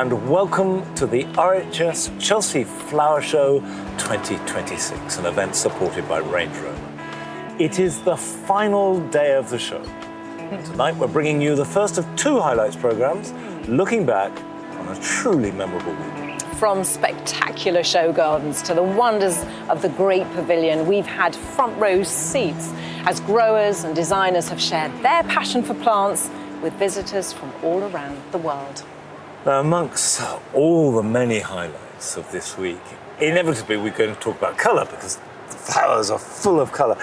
and welcome to the RHS Chelsea Flower Show 2026, an event supported by Range Rover. It is the final day of the show. Tonight we're bringing you the first of two highlights programmes, looking back on a truly memorable week. From spectacular show gardens to the wonders of the Great Pavilion, we've had front row seats as growers and designers have shared their passion for plants with visitors from all around the world. Now, amongst all the many highlights of this week, inevitably we're going to talk about colour because the flowers are full of colour.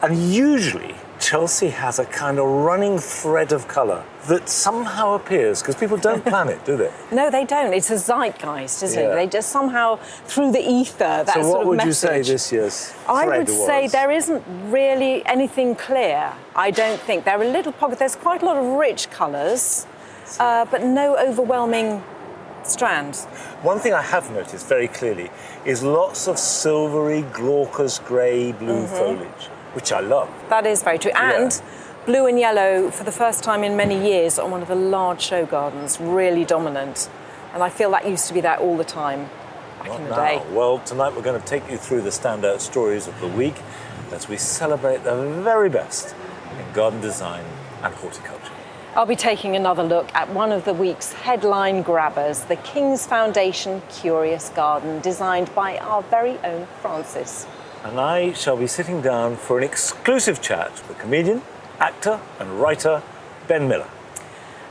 And usually Chelsea has a kind of running thread of colour that somehow appears, because people don't plan it, do they? No, they don't. It's a zeitgeist, isn't Yeah. it? They just somehow, through the ether, that So sort what of would message. you say this year's I thread would was? say there isn't really anything clear, I don't think. There are little pockets, there's quite a lot of rich colours, but no overwhelming strands. One thing I have noticed very clearly is lots of silvery, glaucous, grey, blue foliage, which I love. That is very true. And blue and yellow, for the first time in many years, on one of the large show gardens, really dominant. And I feel that used to be there all the time back Not in the now. day. Well, tonight we're going to take you through the standout stories of the week as we celebrate the very best in garden design and horticulture. I'll be taking another look at one of the week's headline grabbers, the King's Foundation Curious Garden, designed by our very own Francis. And I shall be sitting down for an exclusive chat with comedian, actor and writer Ben Miller.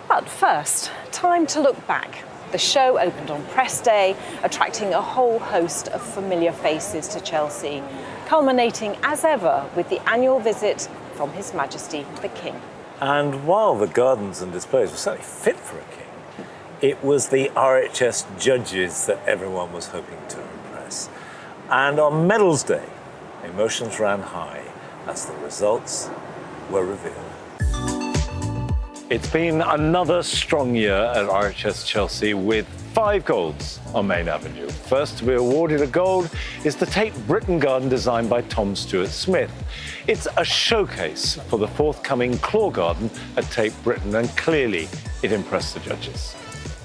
But first, time to look back. The show opened on press day, attracting a whole host of familiar faces to Chelsea, culminating as ever with the annual visit from His Majesty the King. And while the gardens and displays were certainly fit for a king, it was the RHS judges that everyone was hoping to impress. And on Medals Day, emotions ran high as the results were revealed. It's been another strong year at RHS Chelsea with 5 golds on Main Avenue. First to be awarded a gold is the Tate Britain garden designed by Tom Stewart Smith. It's a showcase for the forthcoming Claw Garden at Tate Britain, and clearly it impressed the judges.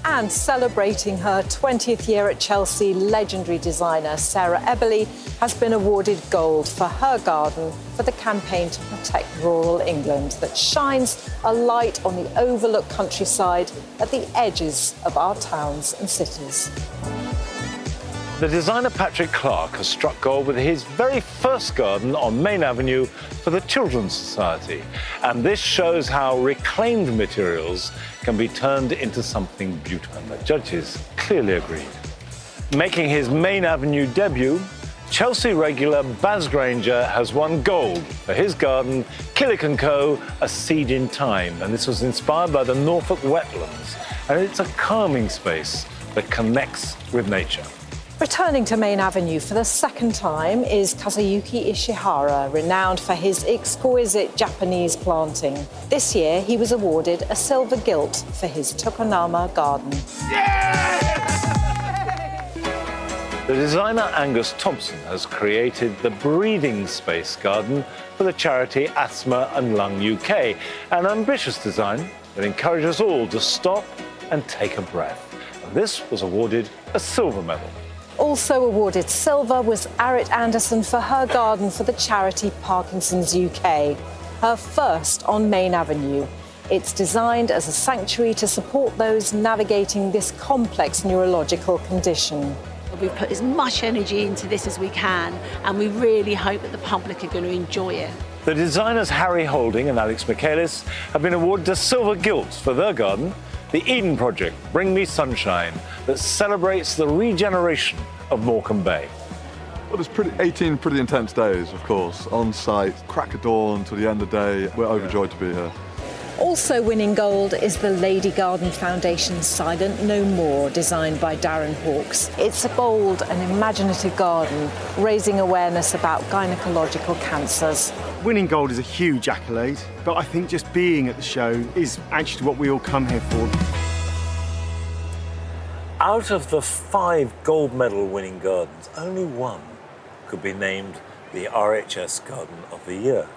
And celebrating her 20th year at Chelsea, legendary designer Sarah Eberly has been awarded gold for her garden for the campaign to protect rural England that shines a light on the overlooked countryside at the edges of our towns and cities. The designer Patrick Clark has struck gold with his very first garden on Main Avenue for the Children's Society. And this shows how reclaimed materials can be turned into something beautiful. And the judges clearly agreed. Making his Main Avenue debut, Chelsea regular Baz Granger has won gold for his garden, Killick & Co, A Seed in Time. And this was inspired by the Norfolk wetlands. And it's a calming space that connects with nature. Returning to Main Avenue for the second time is Kazuyuki Ishihara, renowned for his exquisite Japanese planting. This year, he was awarded a silver gilt for his Tokonama garden. The designer Angus Thompson has created the Breathing Space Garden for the charity Asthma and Lung UK, an ambitious design that encourages all to stop and take a breath. And this was awarded a silver medal. Also awarded silver was Arit Anderson for her garden for the charity Parkinson's UK, her first on Main Avenue. It's designed as a sanctuary to support those navigating this complex neurological condition. We've put as much energy into this as we can, and we really hope that the public are going to enjoy it. The designers Harry Holding and Alex Michaelis have been awarded a silver gilt for their garden, the Eden Project, Bring Me Sunshine, that celebrates the regeneration of Morecambe Bay. Well, it's 18 pretty intense days, of course, on site, crack of dawn to the end of the day. We're overjoyed to be here. Also winning gold is the Lady Garden Foundation's Silent No More, designed by Darren Hawkes. It's a bold and imaginative garden, raising awareness about gynecological cancers. Winning gold is a huge accolade, but I think just being at the show is actually what we all come here for. Out of the 5 gold medal winning gardens, only one could be named the RHS Garden of the Year.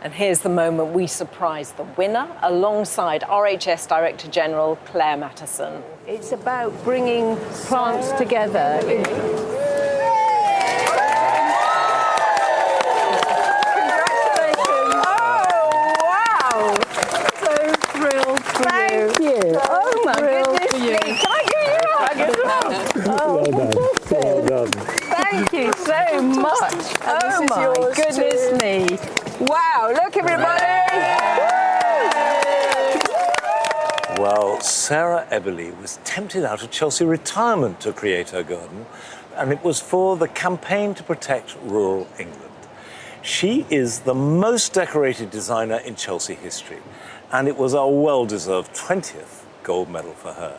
And here's the moment we surprise the winner alongside RHS Director General Claire Mattison. It's about bringing plants together. Thank you. Oh my goodness me. Can I give you a hug as well? Well done. Thank you so much. Oh my goodness me. Wow, look everybody. Well, Sarah Eberly was tempted out of Chelsea retirement to create her garden, and it was for the campaign to protect rural England. She is the most decorated designer in Chelsea history, and it was a well-deserved 20th gold medal for her.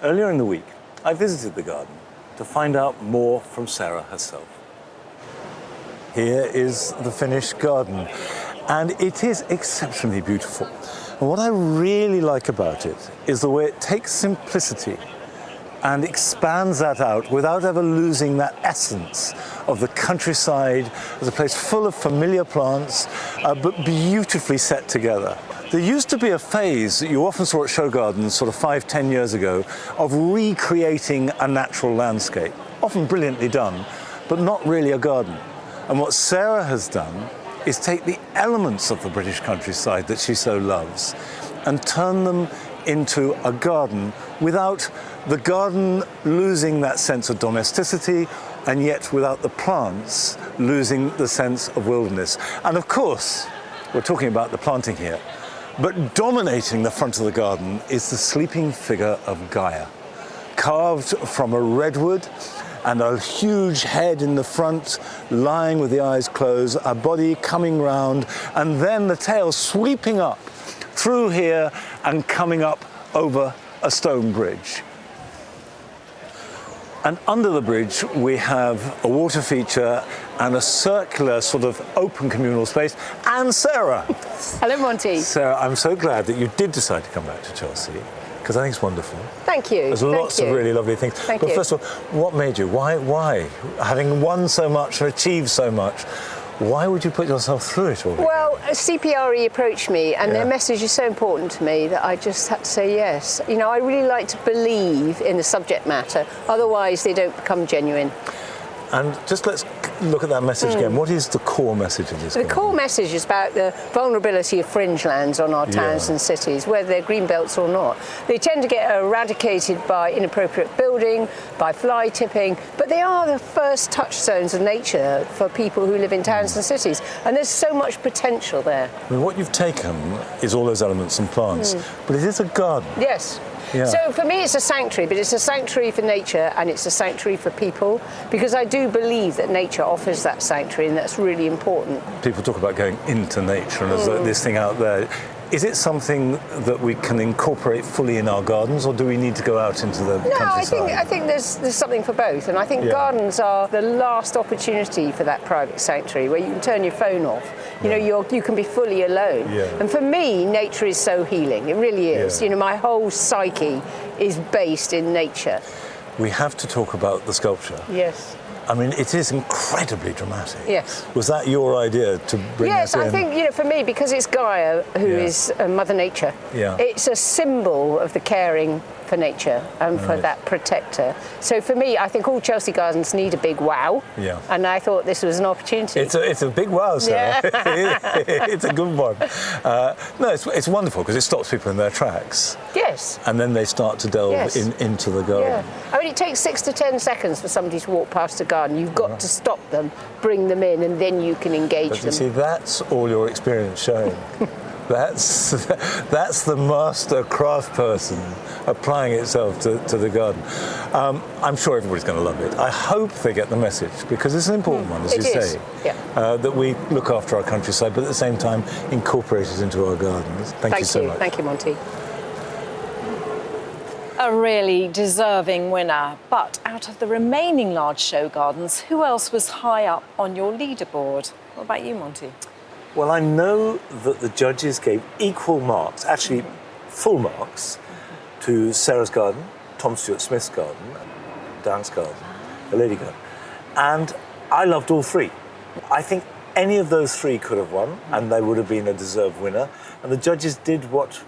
Earlier in the week, I visited the garden to find out more from Sarah herself. Here is the finished garden, and it is exceptionally beautiful. And what I really like about it is the way it takes simplicity and expands that out without ever losing that essence of the countryside as a place full of familiar plants, but beautifully set together. There used to be a phase that you often saw at show gardens sort of 5-10 years ago of recreating a natural landscape, often brilliantly done, but not really a garden. And what Sarah has done is take the elements of the British countryside that she so loves and turn them into a garden without the garden losing that sense of domesticity, and yet without the plants losing the sense of wilderness. And of course, we're talking about the planting here, but dominating the front of the garden is the sleeping figure of Gaia, carved from a redwood, and a huge head in the front, lying with the eyes closed, a body coming round, and then the tail sweeping up through here and coming up over a stone bridge. And under the bridge, we have a water feature and a circular sort of open communal space, and Sarah. Hello, Monty. Sarah, I'm so glad that you did decide to come back to Chelsea, because I think it's wonderful. Thank you. There's lots of really lovely things. Thank but you. first of all, what made you? Why? Having won so much and achieved so much, why would you put yourself through it all? Well, CPRE approached me, and Yeah. their message is so important to me that I just had to say yes. You know, I really like to believe in the subject matter, otherwise they don't become genuine. And just let's look at that message again. What is the core message of this? The core message is about the vulnerability of fringe lands on our towns Yeah. and cities, whether they're green belts or not. They tend to get eradicated by inappropriate building, by fly tipping, but they are the first touchstones of nature for people who live in towns and cities. And there's so much potential there. I mean, what you've taken is all those elements and plants, but it is a garden. Yes. Yeah. So for me, it's a sanctuary, but it's a sanctuary for nature and it's a sanctuary for people, because I do believe that nature offers that sanctuary, and that's really important. People talk about going into nature and there's this thing out there. Is it something that we can incorporate fully in our gardens, or do we need to go out into the No, countryside? I think there's something for both, and I think Yeah. gardens are the last opportunity for that private sanctuary where you can turn your phone off. You know, you can be fully alone. Yeah. And for me, nature is so healing. It really is. Yeah. You know, my whole psyche is based in nature. We have to talk about the sculpture. Yes. I mean, it is incredibly dramatic. Yes. Was that your idea to bring Yes, that in? I think, you know, for me, because it's Gaia who Yeah. is Mother Nature, Yeah. it's a symbol of the caring for nature and for Right. that protector. So for me, I think all Chelsea gardens need a big wow. Yeah. And I thought this was an opportunity. It's a big wow, Sarah. It's a good one. No, it's wonderful because it stops people in their tracks, Yes. and then they start to delve Yes. into the garden. Yeah. I mean, it takes 6 to 10 seconds for somebody to walk past a garden. You've got to stop them, bring them in, and then you can engage But them. you see, that's all your experience showing. That's the master craft person applying itself to the garden. I'm sure everybody's going to love it. I hope they get the message, because it's an important one, as It you is, say, yeah. that we look after our countryside, but at the same time incorporate it into our gardens. Thank you so much. Thank you, Monty. A really deserving winner. But out of the remaining large show gardens, who else was high up on your leaderboard? What about you, Monty? Well, I know that the judges gave equal marks, actually full marks, to Sarah's garden, Tom Stewart Smith's garden, Dan's garden, the Lady Garden. And I loved all three. I think Any of those three could have won, and they would have been a deserved winner. And the judges did what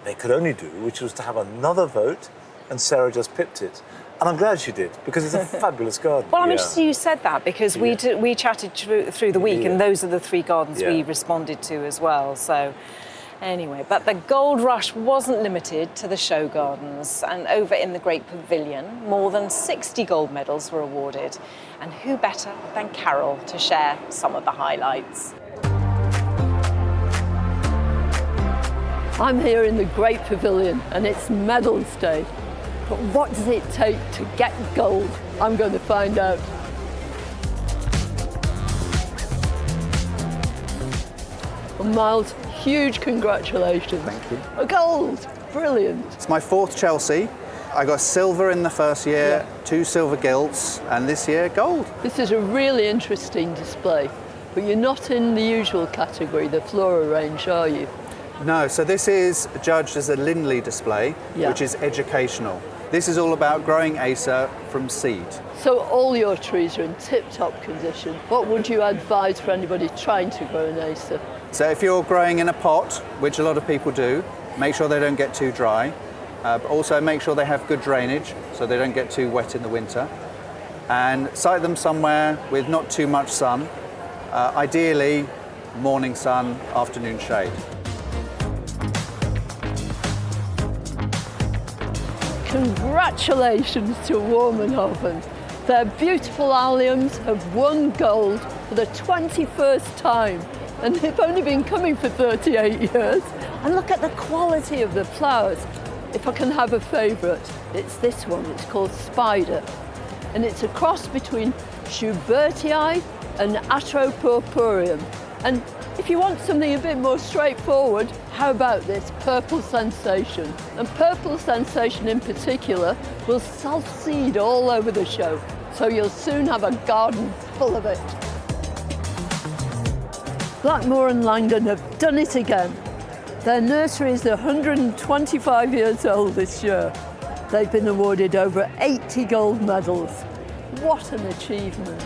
they could only do, which was to have another vote, and Sarah just pipped it. And I'm glad she did, because it's a fabulous garden. Well, I'm interested you said that, because we chatted through the week, and those are the three gardens we responded to as well. So anyway, but the gold rush wasn't limited to the show gardens. And over in the Great Pavilion, more than 60 gold medals were awarded. And who better than Carol to share some of the highlights? I'm here in the Great Pavilion, and it's medals day. But what does it take to get gold? I'm going to find out. Well, Miles, huge congratulations. Thank you. A gold, brilliant. It's my fourth Chelsea. I got silver in the first year, 2 silver gilts, and this year gold. This is a really interesting display, but you're not in the usual category, the flora range, are you? No, so this is judged as a Lindley display, which is educational. This is all about growing Acer from seed. So all your trees are in tip-top condition. What would you advise for anybody trying to grow an Acer? So if you're growing in a pot, which a lot of people do, make sure they don't get too dry. But also make sure they have good drainage, so they don't get too wet in the winter. And site them somewhere with not too much sun. Ideally, morning sun, afternoon shade. Congratulations to Warmanhofen. Their beautiful alliums have won gold for the 21st time, and they've only been coming for 38 years. And look at the quality of the flowers. If I can have a favourite, it's this one. It's called Spider, and it's a cross between Schubertii and Atropurpureum. And if you want something a bit more straightforward, how about this Purple Sensation? And Purple Sensation in particular will self-seed all over the show, so you'll soon have a garden full of it. Blackmore and Langdon have done it again. Their nursery is 125 years old this year. They've been awarded over 80 gold medals. What an achievement.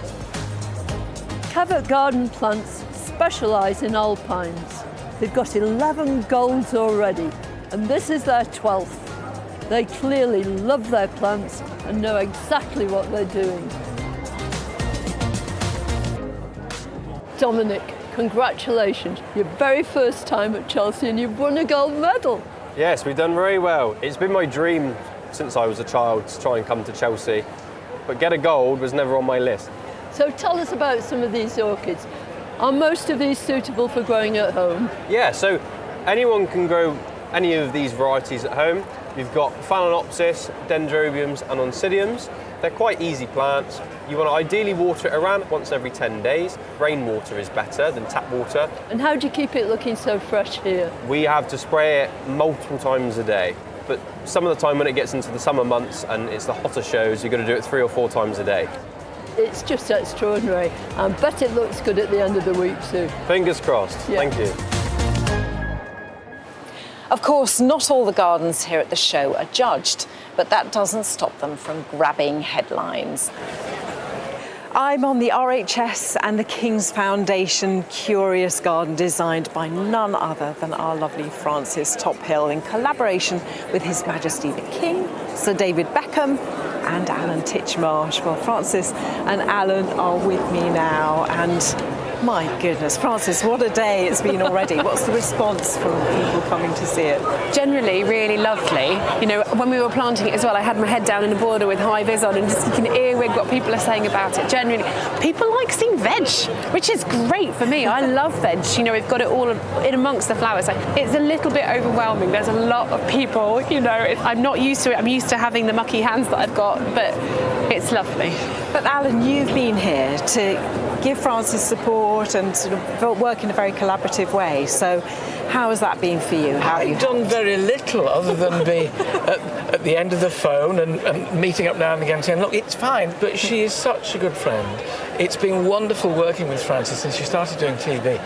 Covert Garden Plants specialise in alpines. They've got 11 golds already, and this is their 12th. They clearly love their plants and know exactly what they're doing. Dominic, congratulations. Your very first time at Chelsea, and you've won a gold medal. Yes, we've done very well. It's been my dream since I was a child to try and come to Chelsea, but get a gold was never on my list. So tell us about some of these orchids. Are most of these suitable for growing at home? Yeah, so anyone can grow any of these varieties at home. You've got Phalaenopsis, Dendrobiums and Oncidiums. They're quite easy plants. You want to ideally water it around once every 10 days. Rainwater is better than tap water. And how do you keep it looking so fresh here? We have to spray it multiple times a day. But some of the time when it gets into the summer months and it's the hotter shows, you've got to do it 3 or 4 times a day. It's just extraordinary. I bet it looks good at the end of the week too. Fingers crossed. Yeah. Thank you. Of course, not all the gardens here at the show are judged, but that doesn't stop them from grabbing headlines. I'm on the RHS and the King's Foundation Curious Garden, designed by none other than our lovely Francis Tophill, in collaboration with His Majesty the King, Sir David Beckham and Alan Titchmarsh. Well, Francis and Alan are with me now, and my goodness, Francis, what a day it's been already. What's the response from people coming to see it? Generally really lovely. You know, when we were planting it as well, I had my head down in the border with high vis on and just you can earwig what people are saying about it. Generally, people like seeing veg, which is great for me. I love veg. You know, we've got it all in amongst the flowers. It's a little bit overwhelming. There's a lot of people, you know, I'm not used to it. I'm used to having the mucky hands that I've got, but it's lovely. But Alan, you've been here to give Francis support and sort of work in a very collaborative way. So how has that been for you? I've done very little other than be at the end of the phone and meeting up now and again saying, look, it's fine, but she is such a good friend. It's been wonderful working with Francis since she started doing TV.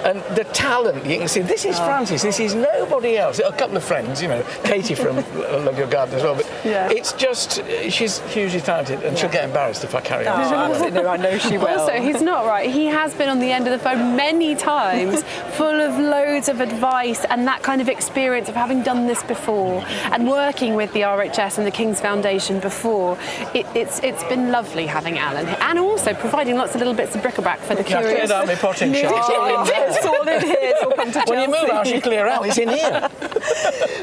And the talent, you can see, this is Francis, this is nobody else. A couple of friends, you know, Katie from Love Your Garden as well, but it's just, she's hugely talented and she'll get embarrassed if I carry on. No, I know she will. Also, he's not right. He has been on the end of the phone many times, full of loads of advice and that kind of experience of having done this before and working with the RHS and the King's Foundation before. It's been lovely having Alan here, and also providing lots of little bits of bric-a-brac for the curious. Cleared out my potting shed. It's all in here. It's all come to When you move Chelsea. out, you clear out. It's in here.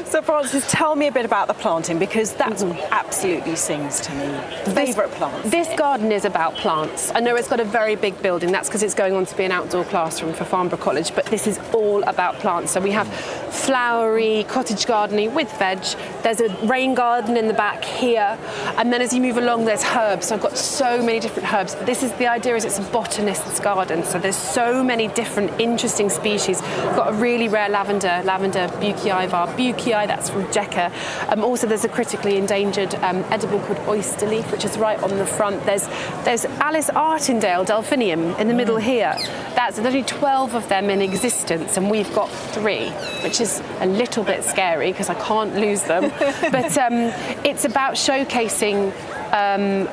So, Francis, tell me a bit about the planting, because that's what absolutely sings to me. Favourite plants? This garden is about plants. I know it's got a very big building. That's because it's going on to be an outdoor classroom for Farnborough College, but this is all about plants. So we have flowery cottage gardening with veg. There's a rain garden in the back here, and then as you move along, there's herbs. So I've got so many different herbs. The idea is it's a botanist's garden, so there's so many different interesting species. I've got a really rare lavender Buchii var Buchii, that's from Jekka. Also, there's a critically endangered edible called oyster leaf, which is right on the front. There's Alice Artindale delphinium in the middle here. There's only 12 of them in existence, and we've got 3, which is a little bit scary because I can't lose them. But it's about showcasing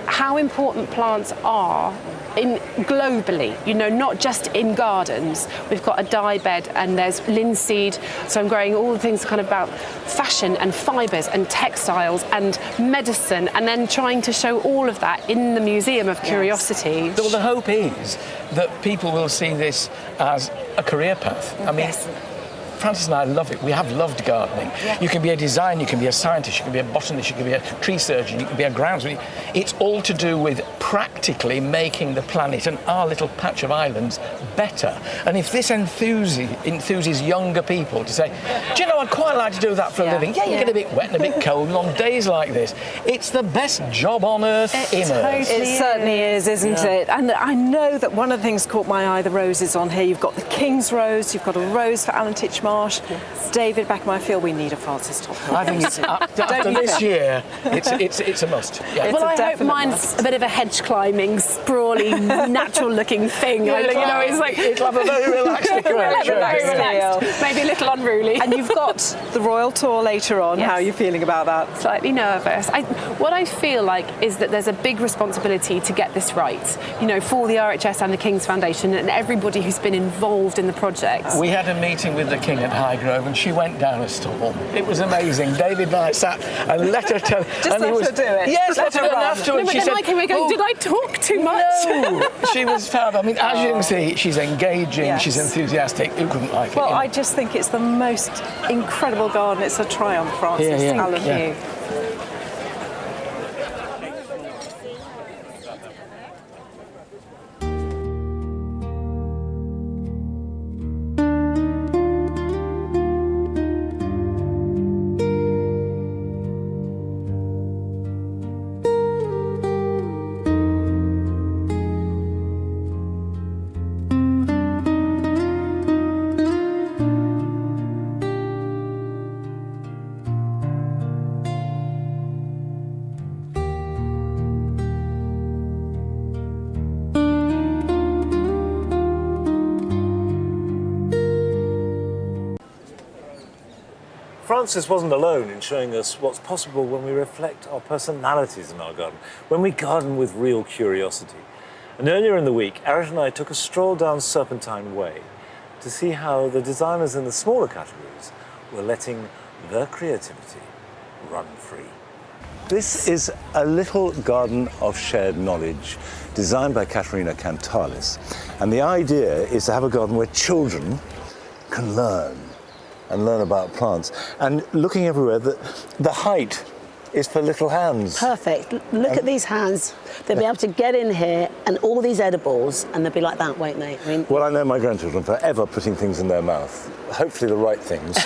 how important plants are globally, not just in gardens. We've got a dye bed and there's linseed, so I'm growing all the things kind of about fashion and fibres and textiles and medicine, and then trying to show all of that in the Museum of Curiosity. Well, the hope is that people will see this as a career path. I mean, Francis and I love it. We have loved gardening. Yeah. You can be a designer, you can be a scientist, you can be a botanist, you can be a tree surgeon, you can be a groundsman. It's all to do with practically making the planet and our little patch of islands better. And if this enthuses younger people to say, do you know, I'd quite like to do that for a living. Yeah, you get a bit wet and a bit cold, and on days like this, it's the best job on earth It certainly is, isn't it? And I know that one of the things caught my eye, the roses on here. You've got the King's Rose, you've got a rose for Alan Titchmarsh. David Beckham, I feel we need a Francis Tophill. I think it's, after this year, it's a must. Yeah. Well, I hope mine's a bit of a hedge climbing, sprawly, natural-looking thing. It's like it'll have a very relaxed relaxed, maybe a little unruly. And you've got the Royal Tour later on. Yes. How are you feeling about that? Slightly nervous. What I feel like is that there's a big responsibility to get this right. For the RHS and the King's Foundation and everybody who's been involved in the project. We had a meeting with the King at Highgrove, and she went down a storm. It was amazing. David and I sat and let her tell. Just let her do it. Yes, let her do it. Afterwards, she said, I came going, did I talk too much? No, she was fab. I mean, as you can see, she's engaging, she's enthusiastic. Who couldn't like it? Well, I just think it's the most incredible garden. It's a triumph, Francis. Alan Hugh. Francis wasn't alone in showing us what's possible when we reflect our personalities in our garden, when we garden with real curiosity. And earlier in the week, Eric and I took a stroll down Serpentine Way to see how the designers in the smaller categories were letting their creativity run free. This is a little garden of shared knowledge designed by Katerina Kantalis. And the idea is to have a garden where children can learn about plants. And looking everywhere, the height is for little hands. Perfect. Look at these hands. They'll be able to get in here and all these edibles, and they'll be like that, won't they? Well, I know my grandchildren forever putting things in their mouth. Hopefully the right things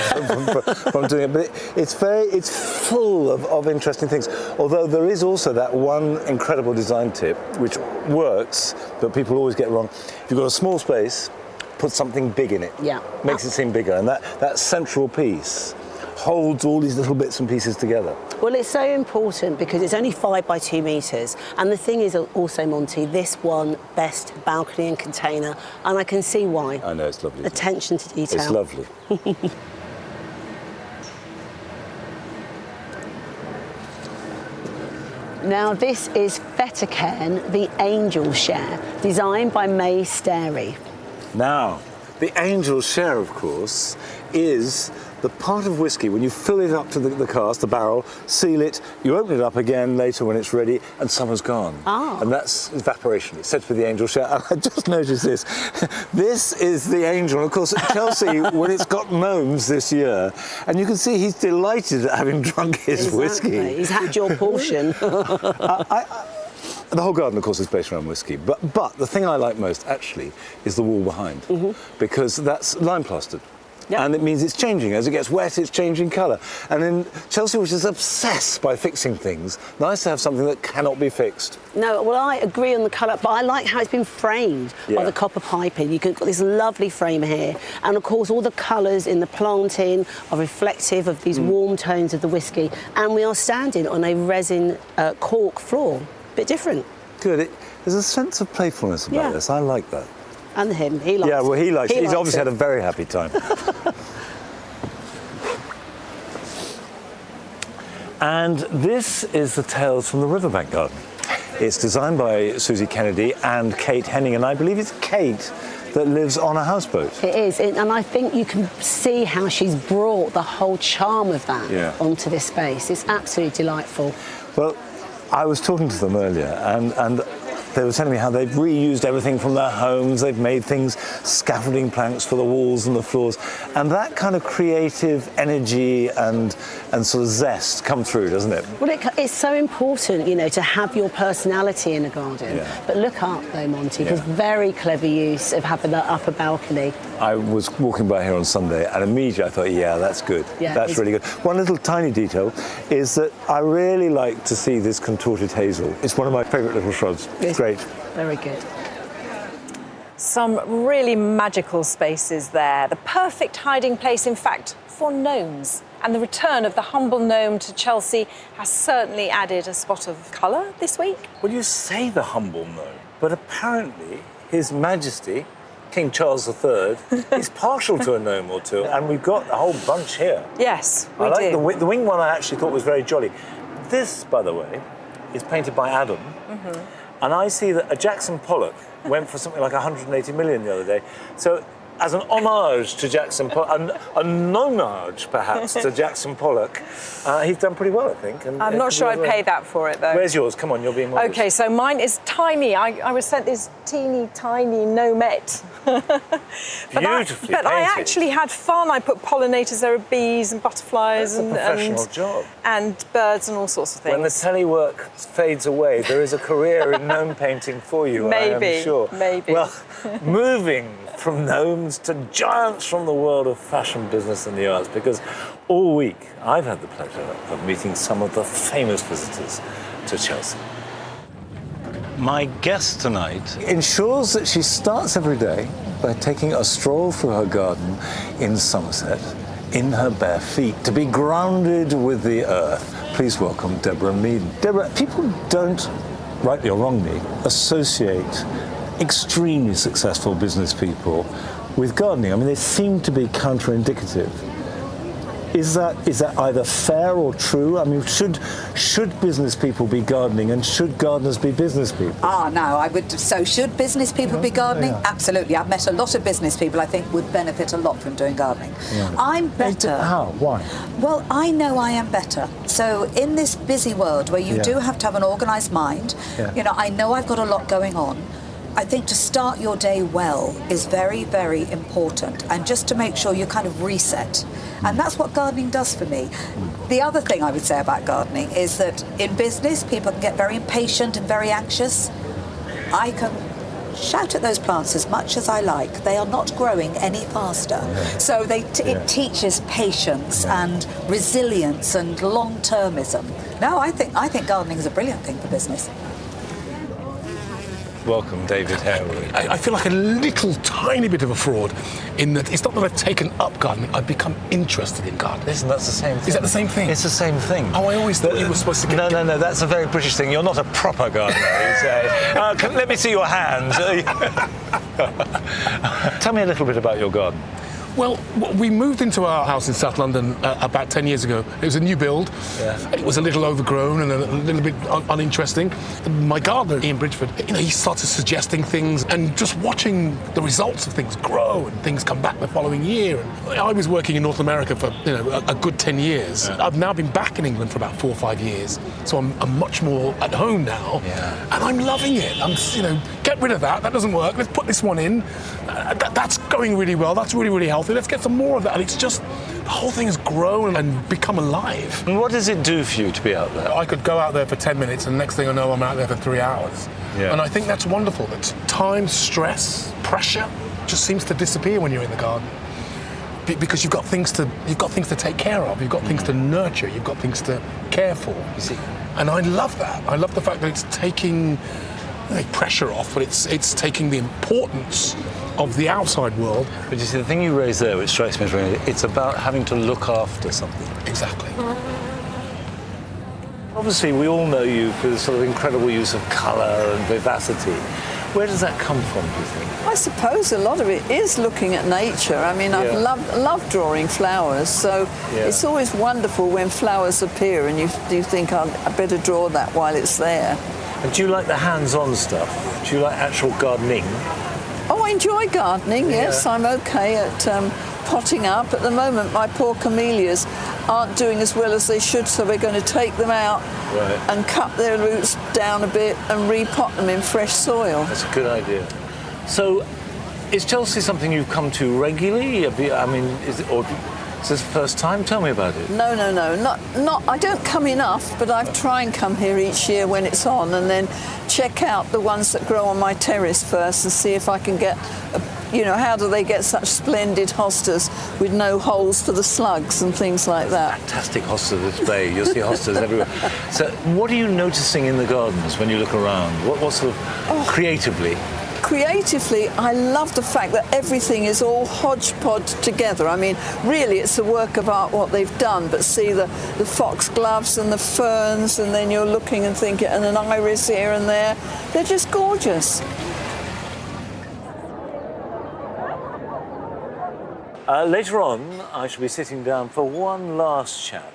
from doing it. But it's full of interesting things. Although there is also that one incredible design tip, which works, but people always get wrong. If you've got a small space, put something big in it. Yeah. Makes it seem bigger. And that central piece holds all these little bits and pieces together. Well, it's so important because it's only 5 by 2 metres. And the thing is also, Monty, this one best balcony and container. And I can see why. I know, it's lovely. Attention to detail. It's lovely. Now this is Fettercairn, the Angel Share, designed by May Starey. Now, the Angel Share, of course, is the part of whiskey when you fill it up to the cask, the barrel, seal it, you open it up again later when it's ready, and summer's gone. Ah. And that's evaporation. It's said to be the Angel Share. And I just noticed this. This is the Angel. And of course, at Chelsea, when it's got gnomes this year, and you can see he's delighted at having drunk his whiskey. He's had your portion. The whole garden, of course, is based around whiskey. But the thing I like most, actually, is the wall behind. Because that's lime plastered. Yep. And it means it's changing. As it gets wet, it's changing colour. And in Chelsea, which is obsessed by fixing things, nice to have something that cannot be fixed. No, well, I agree on the colour, but I like how it's been framed by the copper piping. You've got this lovely frame here. And, of course, all the colours in the planting are reflective of these warm tones of the whiskey. And we are standing on a resin cork floor. Bit different. Good. There's a sense of playfulness about this. I like that. And him, he likes it. Yeah, well, he likes it. He's obviously it. had a very happy time. And this is the Tales from the Riverbank Garden. It's designed by Susie Kennedy and Kate Henning, and I believe it's Kate that lives on a houseboat. It is, and I think you can see how she's brought the whole charm of that onto this space. It's absolutely delightful. Well, I was talking to them earlier, and they were telling me how they've reused everything from their homes. They've made things, scaffolding planks for the walls and the floors. And that kind of creative energy and sort of zest come through, doesn't it? Well, it's so important, you know, to have your personality in a garden. Yeah. But look up, though, Monty, because very clever use of having that upper balcony. I was walking by here on Sunday, and immediately I thought, yeah, that's good. Yeah, that's really good. One little tiny detail is that I really like to see this contorted hazel. It's one of my favourite little shrubs. It's great. Very good. Some really magical spaces there. The perfect hiding place, in fact, for gnomes. And the return of the humble gnome to Chelsea has certainly added a spot of colour this week. Well, you say the humble gnome, but apparently His Majesty, King Charles III, is partial to a gnome or two, and we've got a whole bunch here. Yes, we do. I like the wing one. I actually thought was very jolly. This, by the way, is painted by Adam, and I see that a Jackson Pollock went for something like 180 million the other day. So, as an homage to Jackson Pollock, a nonage perhaps to Jackson Pollock, he's done pretty well, I think. And I'm not sure I'd pay that for it, though. Where's yours? Come on, you're being modest. OK, so mine is tiny. I was sent this teeny tiny gnomette. Beautifully but I actually had fun. I put pollinators, there are bees and butterflies and professional job. And birds and all sorts of things. When the telework fades away, there is a career in gnome painting for you, maybe, I am sure. Maybe. Well, moving from gnomes to giants from the world of fashion, business and the arts, because all week I've had the pleasure of meeting some of the famous visitors to Chelsea. My guest tonight ensures that she starts every day by taking a stroll through her garden in Somerset in her bare feet to be grounded with the earth. Please welcome Deborah Meaden. Deborah, people don't, rightly or wrongly, associate extremely successful business people with gardening. I mean, they seem to be counterindicative. Is that either fair or true? I mean, should business people be gardening, and should gardeners be business people? No, I would. So should business people be gardening? Yeah. Absolutely. I've met a lot of business people I think would benefit a lot from doing gardening. Yeah. I'm better. How? Why? Well, I know I am better. So in this busy world where you do have to have an organised mind, you know, I know I've got a lot going on. I think to start your day well is very, very important, and just to make sure you kind of reset. And that's what gardening does for me. The other thing I would say about gardening is that in business, people can get very impatient and very anxious. I can shout at those plants as much as I like. They are not growing any faster. So it teaches patience and resilience and long-termism. No, I think gardening is a brilliant thing for business. Welcome, David Harewood. I feel like a little tiny bit of a fraud in that it's not that I've taken up gardening, I've become interested in gardening. Listen, that's the same thing. Is that the same thing? It's the same thing. Oh, I always thought you were supposed to get... No, that's a very British thing. You're not a proper gardener, you say. Let me see your hands. Tell me a little bit about your garden. Well, we moved into our house in South London about 10 years ago. It was a new build. Yeah. It was a little overgrown and a little bit uninteresting. My gardener, Ian Bridgeford, he started suggesting things, and just watching the results of things grow and things come back the following year. And I was working in North America for a good 10 years. Yeah. I've now been back in England for about 4 or 5 years, so I'm much more at home now, and I'm loving it. Get rid of that. That doesn't work. Let's put this one in. That's going really well. That's really, really healthy. Let's get some more of that. And it's just, the whole thing has grown and become alive. And what does it do for you to be out there? I could go out there for 10 minutes and next thing I know I'm out there for 3 hours. Yeah. And I think that's wonderful. That time, stress, pressure just seems to disappear when you're in the garden. Because you've got things to take care of, you've got things to nurture, you've got things to care for. You see. And I love that. I love the fact that it's taking pressure off, but it's taking the importance of the outside world. But you see, the thing you raised there, which strikes me as really, it's about having to look after something. Exactly. Obviously, we all know you for the sort of incredible use of colour and vivacity. Where does that come from, do you think? I suppose a lot of it is looking at nature. I mean, I've loved drawing flowers, so it's always wonderful when flowers appear and you think, I better draw that while it's there. And do you like the hands-on stuff? Do you like actual gardening? Oh, I enjoy gardening, yes. I'm okay at potting up. At the moment, my poor camellias aren't doing as well as they should, so we're going to take them out and cut their roots down a bit and repot them in fresh soil. That's a good idea. So, is Chelsea something you've come to regularly? I mean, is this the first time? Tell me about it. No. Not. I don't come enough, but I try and come here each year when it's on, and then check out the ones that grow on my terrace first, and see if I can get, how do they get such splendid hostas with no holes for the slugs and things like that. Fantastic hosta display. You'll see hostas everywhere. So, what are you noticing in the gardens when you look around? What sort of creatively? Creatively, I love the fact that everything is all hodgepodge together. I mean, really, it's a work of art what they've done, but see the foxgloves and the ferns, and then you're looking and thinking, and an iris here and there. They're just gorgeous. Later on, I shall be sitting down for one last chat,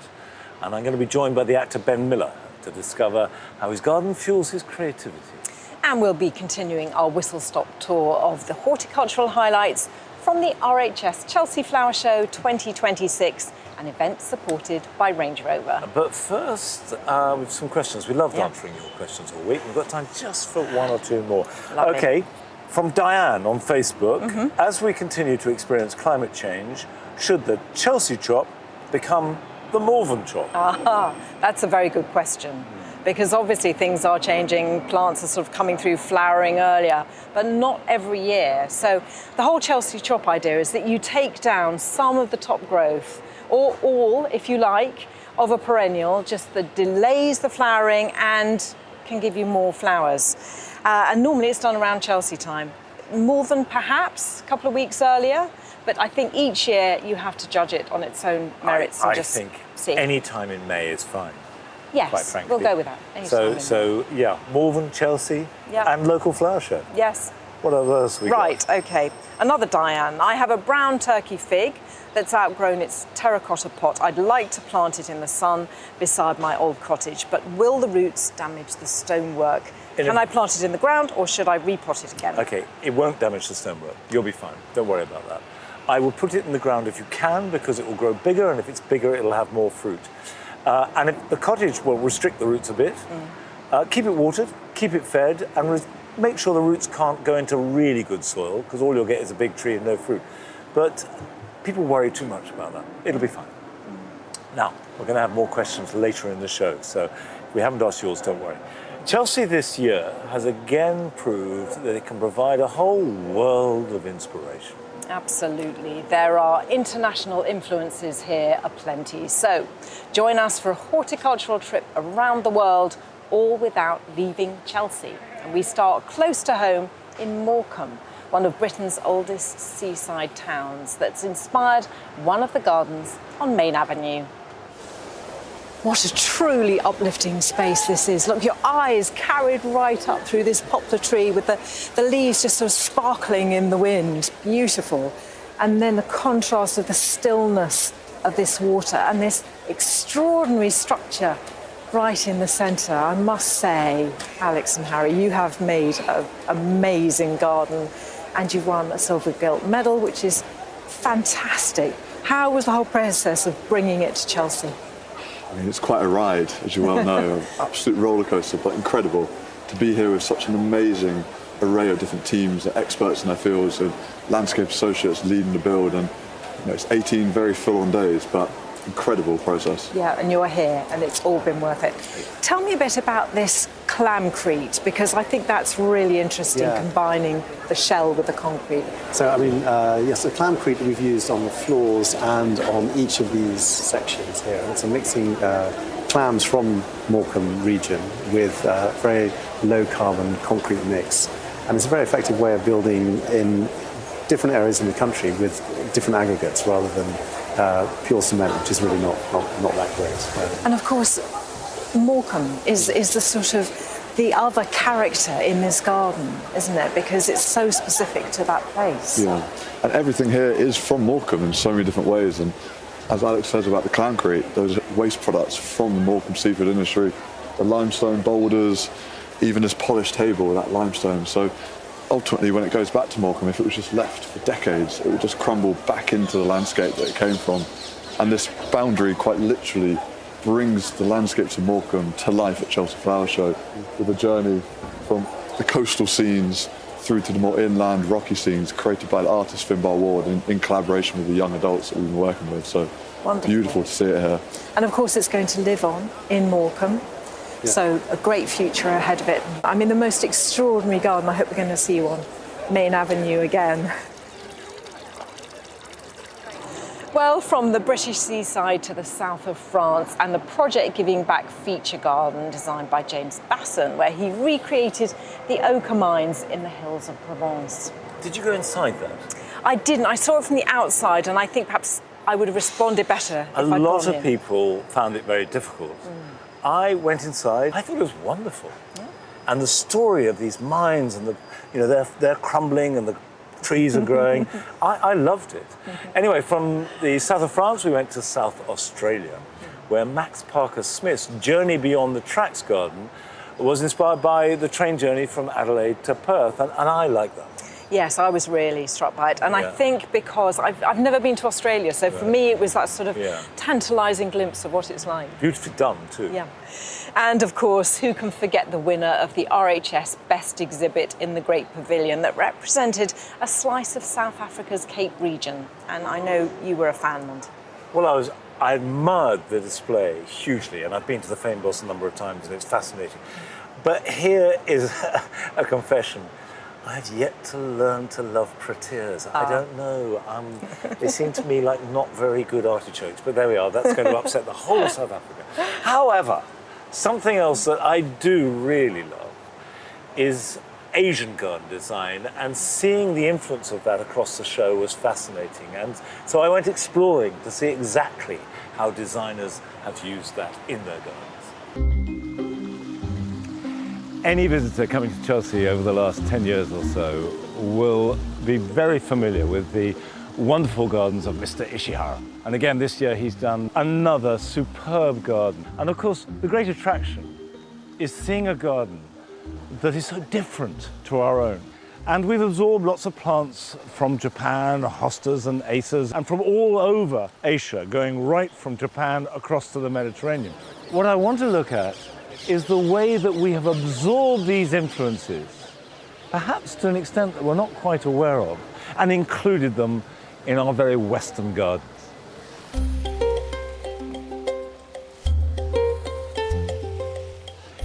and I'm going to be joined by the actor Ben Miller to discover how his garden fuels his creativity. And we'll be continuing our whistle-stop tour of the horticultural highlights from the RHS Chelsea Flower Show 2026, an event supported by Range Rover. But first, with some questions. We loved answering your questions all week. We've got time just for one or two more. Lovely. OK, from Diane on Facebook. As we continue to experience climate change, should the Chelsea chop become the Malvern chop? That's a very good question. Because obviously things are changing, plants are sort of coming through flowering earlier, but not every year. So the whole Chelsea chop idea is that you take down some of the top growth, or all, if you like, of a perennial, just that delays the flowering and can give you more flowers. And normally it's done around Chelsea time. Malvern perhaps a couple of weeks earlier, but I think each year you have to judge it on its own merits and just see. I think any time in May is fine. Yes, quite frankly. we'll go with that. So Malvern, Chelsea, and local flower show. Yes. What else we got? Right, OK. Another Diane. I have a brown turkey fig that's outgrown its terracotta pot. I'd like to plant it in the sun beside my old cottage, but will the roots damage the stonework? Can I plant it in the ground, or should I repot it again? OK, it won't damage the stonework. You'll be fine. Don't worry about that. I will put it in the ground if you can, because it will grow bigger, and if it's bigger, it'll have more fruit. And if the cottage will restrict the roots a bit. Keep it watered, keep it fed, and make sure the roots can't go into really good soil, because all you'll get is a big tree and no fruit. But people worry too much about that. It'll be fine. Now, we're going to have more questions later in the show, so if we haven't asked yours, don't worry. Chelsea this year has again proved that it can provide a whole world of inspiration. Absolutely. There are international influences here aplenty. So join us for a horticultural trip around the world, all without leaving Chelsea. And we start close to home in Morecambe, one of Britain's oldest seaside towns that's inspired one of the gardens on Main Avenue. What a truly uplifting space this is. Look, your eye is carried right up through this poplar tree with the leaves just sort of sparkling in the wind. Beautiful. And then the contrast of the stillness of this water and this extraordinary structure right in the centre. I must say, Alex and Harry, you have made an amazing garden, and you've won a silver gilt medal, which is fantastic. How was the whole process of bringing it to Chelsea? I mean, it's quite a ride, as you well know. Absolute roller coaster, but incredible to be here with such an amazing array of different teams, experts in their fields, and landscape associates leading the build. And it's 18 very full-on days, but incredible process. Yeah, and you're here, and it's all been worth it. Tell me a bit about this clamcrete, because I think that's really interesting, combining the shell with the concrete. So, I mean, yes, the clamcrete we've used on the floors and on each of these sections here. It's a mixing clams from Morecambe region with very low-carbon concrete mix. And it's a very effective way of building in different areas in the country with different aggregates rather than pure cement, which is really not that great. And of course, Morecambe is the sort of the other character in this garden, isn't it? Because it's so specific to that place. Yeah, and everything here is from Morecambe in so many different ways. And as Alex says about the clamcrete, those waste products from the Morecambe seafood industry, the limestone boulders, even this polished table with that limestone. So ultimately, when it goes back to Morecambe, if it was just left for decades, it would just crumble back into the landscape that it came from. And this boundary quite literally brings the landscapes of Morecambe to life at Chelsea Flower Show, with a journey from the coastal scenes through to the more inland rocky scenes created by the artist Finbar Ward in collaboration with the young adults that we've been working with. So wonderful. Beautiful to see it here. And of course it's going to live on in Morecambe. Yeah. So a great future ahead of it. I mean, the most extraordinary garden. I hope we're going to see you on Main Avenue again. Well, from the British seaside to the south of France, and the Project Giving Back feature garden designed by James Basson, where he recreated the ochre mines in the hills of Provence. Did you go inside that? I didn't. I saw it from the outside, and I think perhaps I would have responded better if I'd gone in. A lot of people found it very difficult. I went inside. I thought it was wonderful. Yeah. And the story of these mines and they're crumbling and the trees are growing. I loved it. Anyway, from the south of France, we went to South Australia, where Max Parker Smith's Journey Beyond the Tracks garden was inspired by the train journey from Adelaide to Perth, and I like that. Yes, I was really struck by it. And I think because I've never been to Australia, so for me it was that sort of tantalising glimpse of what it's like. Beautifully done, too. Yeah. And of course, who can forget the winner of the RHS Best Exhibit in the Great Pavilion that represented a slice of South Africa's Cape region? And I know you were a fan, Mond. Well, I admired the display hugely, and I've been to the Fynbos a number of times, and it's fascinating. But here is a confession. I've yet to learn to love proteas. I don't know. They seem to me like not very good artichokes, but there we are. That's going to upset the whole of South Africa. However, something else that I do really love is Asian garden design, and seeing the influence of that across the show was fascinating. And so I went exploring to see exactly how designers have used that in their gardens. Any visitor coming to Chelsea over the last 10 years or so will be very familiar with the wonderful gardens of Mr. Ishihara. And again, this year he's done another superb garden. And of course, the great attraction is seeing a garden that is so different to our own. And we've absorbed lots of plants from Japan, hostas and acers, and from all over Asia, going right from Japan across to the Mediterranean. What I want to look at is the way that we have absorbed these influences, perhaps to an extent that we're not quite aware of, and included them in our very Western gardens.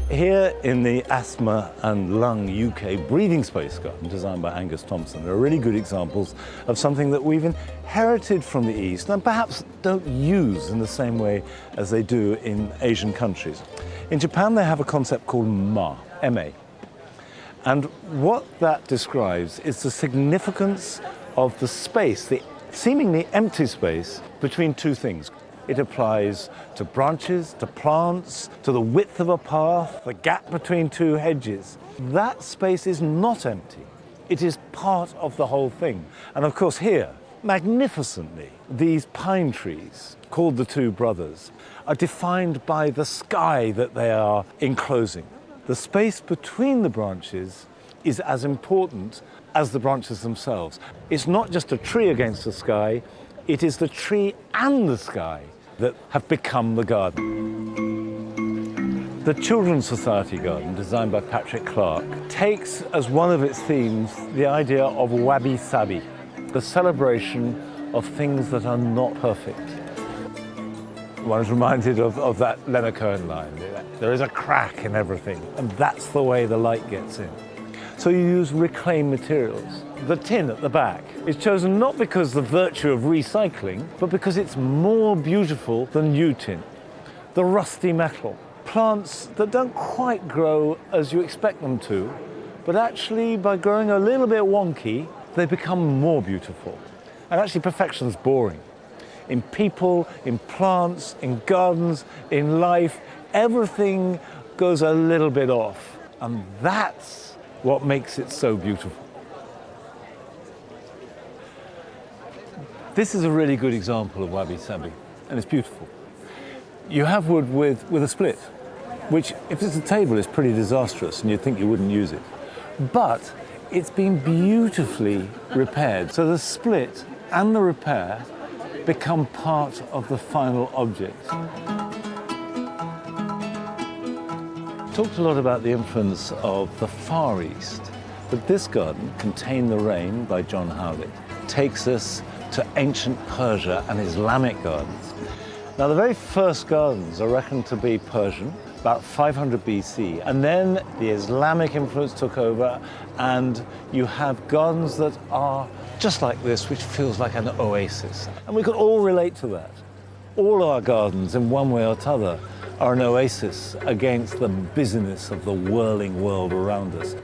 Here in the Asthma and Lung UK Breathing Space Garden, designed by Angus Thompson, there are really good examples of something that we've inherited from the East and perhaps don't use in the same way as they do in Asian countries. In Japan, they have a concept called Ma, M-A. And what that describes is the significance of the space, the seemingly empty space between two things. It applies to branches, to plants, to the width of a path, the gap between two hedges. That space is not empty. It is part of the whole thing. And of course here, magnificently. These pine trees, called the Two Brothers, are defined by the sky that they are enclosing. The space between the branches is as important as the branches themselves. It's not just a tree against the sky, it is the tree and the sky that have become the garden. The Children's Society Garden, designed by Patrick Clark, takes as one of its themes the idea of wabi-sabi, the celebration of things that are not perfect. One is reminded of that Leonard Cohen line, there is a crack in everything, and that's the way the light gets in. So you use reclaimed materials. The tin at the back is chosen not because the virtue of recycling, but because it's more beautiful than new tin. The rusty metal, plants that don't quite grow as you expect them to, but actually by growing a little bit wonky, they become more beautiful. And actually perfection's boring. In people, in plants, in gardens, in life, everything goes a little bit off. And that's what makes it so beautiful. This is a really good example of wabi-sabi, and it's beautiful. You have wood with a split, which, if it's a table, is pretty disastrous, and you'd think you wouldn't use it. But it's been beautifully repaired, so the split and the repair become part of the final object. Talked a lot about the influence of the Far East, but this garden, Contain the Rain by John Howlett, takes us to ancient Persia and Islamic gardens. Now, the very first gardens are reckoned to be Persian, about 500 BC, and then the Islamic influence took over, and you have gardens that are just like this, which feels like an oasis. And we could all relate to that. All our gardens, in one way or t'other, are an oasis against the busyness of the whirling world around us.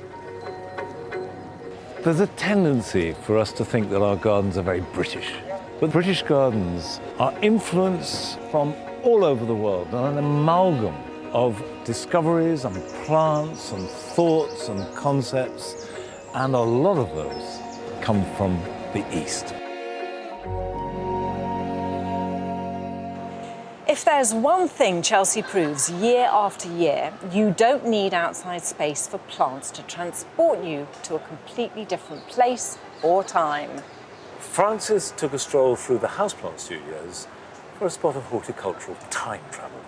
There's a tendency for us to think that our gardens are very British. But British gardens are influenced from all over the world, and an amalgam of discoveries and plants and thoughts and concepts, and a lot of those come from the East. If there's one thing Chelsea proves year after year, you don't need outside space for plants to transport you to a completely different place or time. Francis took a stroll through the houseplant studios for a spot of horticultural time travel.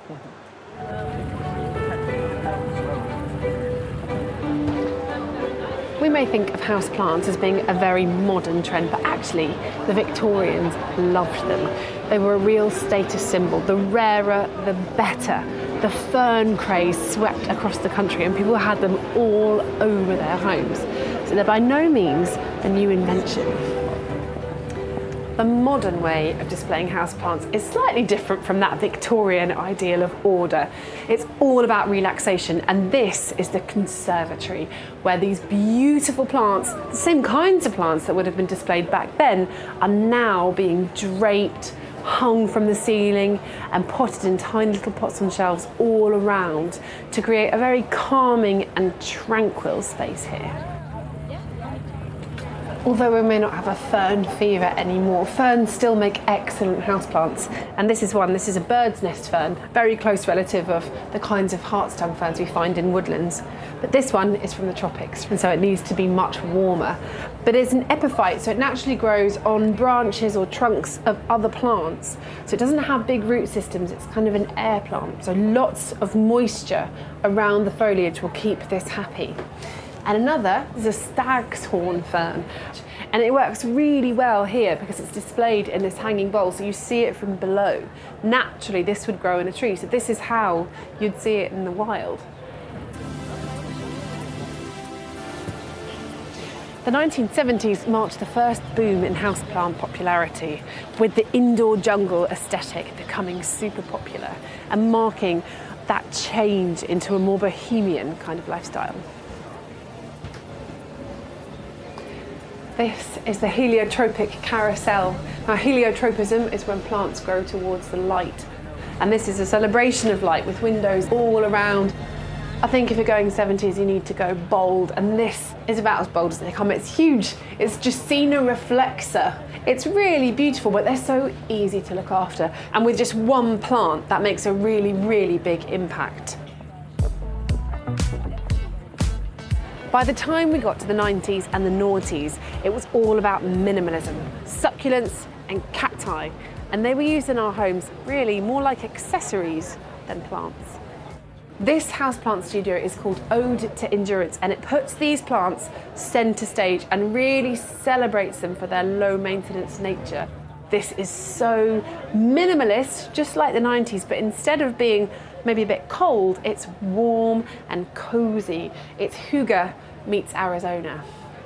We may think of houseplants as being a very modern trend, but actually the Victorians loved them. They were a real status symbol. The rarer, the better. The fern craze swept across the country and people had them all over their homes. So they're by no means a new invention. The modern way of displaying houseplants is slightly different from that Victorian ideal of order. It's all about relaxation, and this is the conservatory, where these beautiful plants, the same kinds of plants that would have been displayed back then, are now being draped, hung from the ceiling and potted in tiny little pots on shelves all around to create a very calming and tranquil space here. Although we may not have a fern fever anymore, ferns still make excellent houseplants. And this is one, this is a bird's nest fern, very close relative of the kinds of heartstem ferns we find in woodlands. But this one is from the tropics, and so it needs to be much warmer. But it's an epiphyte, so it naturally grows on branches or trunks of other plants. So it doesn't have big root systems, it's kind of an air plant. So lots of moisture around the foliage will keep this happy. And another is a stag's horn fern. And it works really well here because it's displayed in this hanging bowl, so you see it from below. Naturally, this would grow in a tree, so this is how you'd see it in the wild. The 1970s marked the first boom in houseplant popularity, with the indoor jungle aesthetic becoming super popular and marking that change into a more bohemian kind of lifestyle. This is the heliotropic carousel. Now, heliotropism is when plants grow towards the light. And this is a celebration of light with windows all around. I think if you're going 70s, you need to go bold, and this is about as bold as they come. It's huge. It's Justina Reflexa. It's really beautiful, but they're so easy to look after. And with just one plant, that makes a really, really big impact. By the time we got to the 90s and the noughties, it was all about minimalism, succulents and cacti. And they were used in our homes really more like accessories than plants. This houseplant studio is called Ode to Endurance, and it puts these plants centre stage and really celebrates them for their low maintenance nature. This is so minimalist, just like the 90s, but instead of being maybe a bit cold, it's warm and cosy. It's Hygge meets Arizona.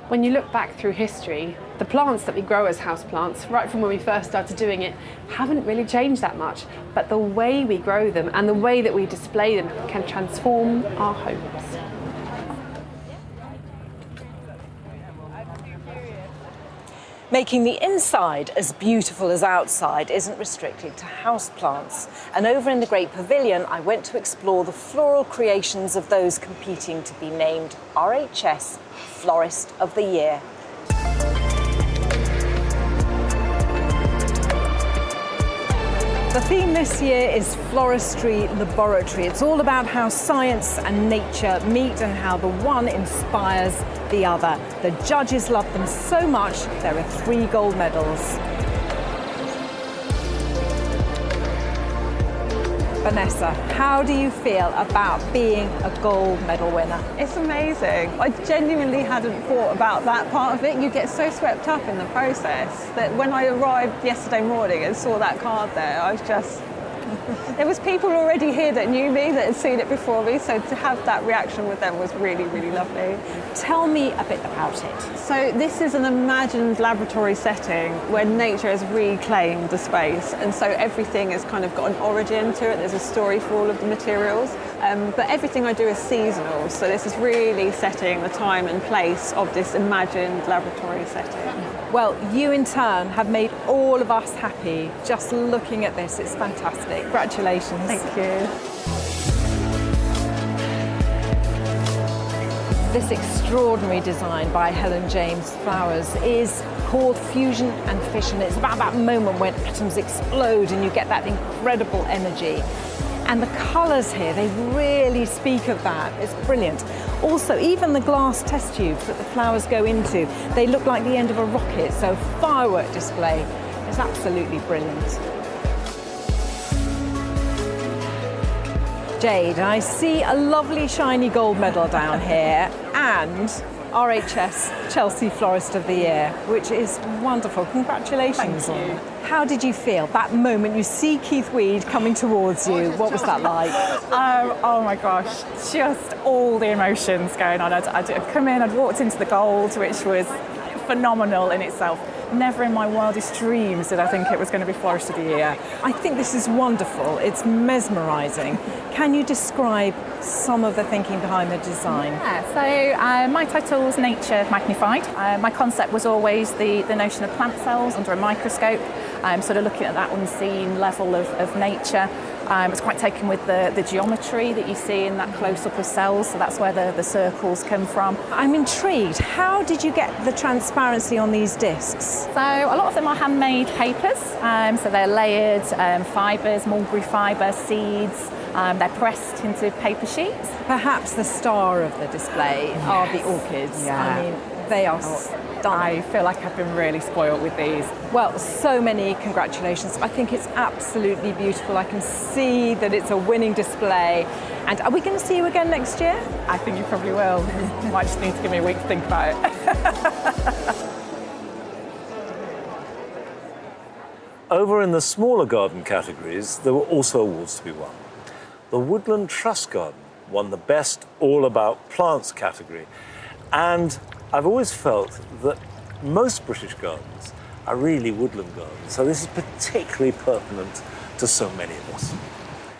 When you look back through history, the plants that we grow as houseplants, right from when we first started doing it, haven't really changed that much. But the way we grow them and the way that we display them can transform our homes. Making the inside as beautiful as outside isn't restricted to houseplants. And over in the Great Pavilion, I went to explore the floral creations of those competing to be named RHS Florist of the Year. The theme this year is Floristry Laboratory. It's all about how science and nature meet and how the one inspires the other. The judges love them so much, there are 3 gold medals. Vanessa, how do you feel about being a gold medal winner? It's amazing. I genuinely hadn't thought about that part of it. You get so swept up in the process that when I arrived yesterday morning and saw that card there, I was just... There was people already here that knew me, that had seen it before me, so to have that reaction with them was really, really lovely. Tell me a bit about it. So this is an imagined laboratory setting where nature has reclaimed the space, and so everything has kind of got an origin to it. There's a story for all of the materials, but everything I do is seasonal, so this is really setting the time and place of this imagined laboratory setting. Well, you in turn have made all of us happy just looking at this. It's fantastic. Congratulations. Thank you. This extraordinary design by Helen James Flowers is called Fusion and Fission. It's about that moment when atoms explode and you get that incredible energy. And the colours here, they really speak of that. It's brilliant. Also, even the glass test tubes that the flowers go into, they look like the end of a rocket, so firework display is absolutely brilliant. Jade, I see a lovely shiny gold medal down here and RHS Chelsea Florist of the Year, which is wonderful. Congratulations. Thank you. How did you feel that moment you see Keith Weed coming towards you? What was that like? Oh my gosh, just all the emotions going on. I'd come in, I'd walked into the gold, which was phenomenal in itself. Never in my wildest dreams did I think it was going to be Florist of the Year. I think this is wonderful. It's mesmerising. Can you describe some of the thinking behind the design? Yeah, so my title is Nature Magnified. My concept was always the notion of plant cells under a microscope, sort of looking at that unseen level of nature. I was quite taken with the geometry that you see in that close-up of cells, so that's where the circles come from. I'm intrigued. How did you get the transparency on these discs? So a lot of them are handmade papers, so they're layered fibres, mulberry fibre, seeds. They're pressed into paper sheets. Perhaps the star of the display are the orchids. Yeah. I mean, they are stunning. I feel like I've been really spoiled with these. Well, so many congratulations. I think it's absolutely beautiful. I can see that it's a winning display. And are we going to see you again next year? I think you probably will. You might just need to give me a week to think about it. Over in the smaller garden categories, there were also awards to be won. The Woodland Trust Garden won the Best All About Plants category. And I've always felt that most British gardens are really woodland gardens, so this is particularly pertinent to so many of us.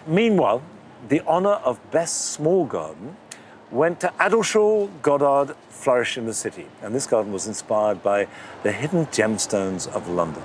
Meanwhile, the honour of Best Small Garden went to Adelshaw Goddard Flourish in the City, and this garden was inspired by the hidden gemstones of London.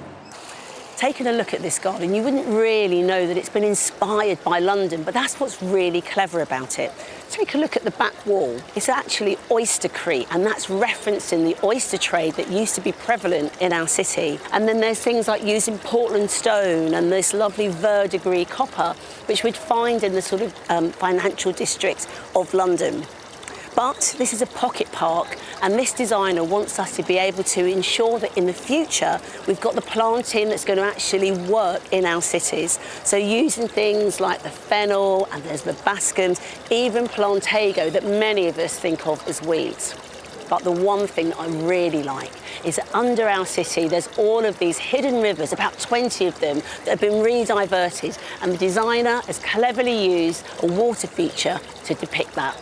taking a look at this garden, you wouldn't really know that it's been inspired by London, but that's what's really clever about it. Take a look at the back wall. It's actually oystercrete, and that's referenced in the oyster trade that used to be prevalent in our city. And then there's things like using Portland stone and this lovely verdigris copper, which we'd find in the sort of financial districts of London. But this is a pocket park, and this designer wants us to be able to ensure that in the future we've got the planting that's going to actually work in our cities. So using things like the fennel, and there's the bascums, even plantago that many of us think of as weeds. But the one thing that I really like is that under our city there's all of these hidden rivers, about 20 of them, that have been re-diverted, and the designer has cleverly used a water feature to depict that.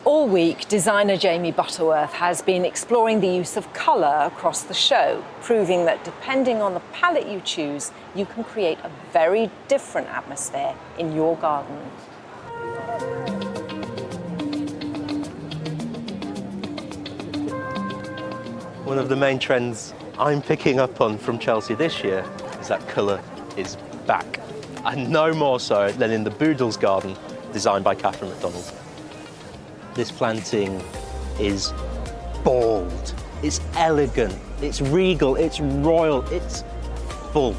All week, designer Jamie Butterworth has been exploring the use of colour across the show, proving that depending on the palette you choose, you can create a very different atmosphere in your garden. One of the main trends I'm picking up on from Chelsea this year is that colour is back, and no more so than in the Boodles garden designed by Catherine MacDonald. This planting is bold, it's elegant, it's regal, it's royal, it's full.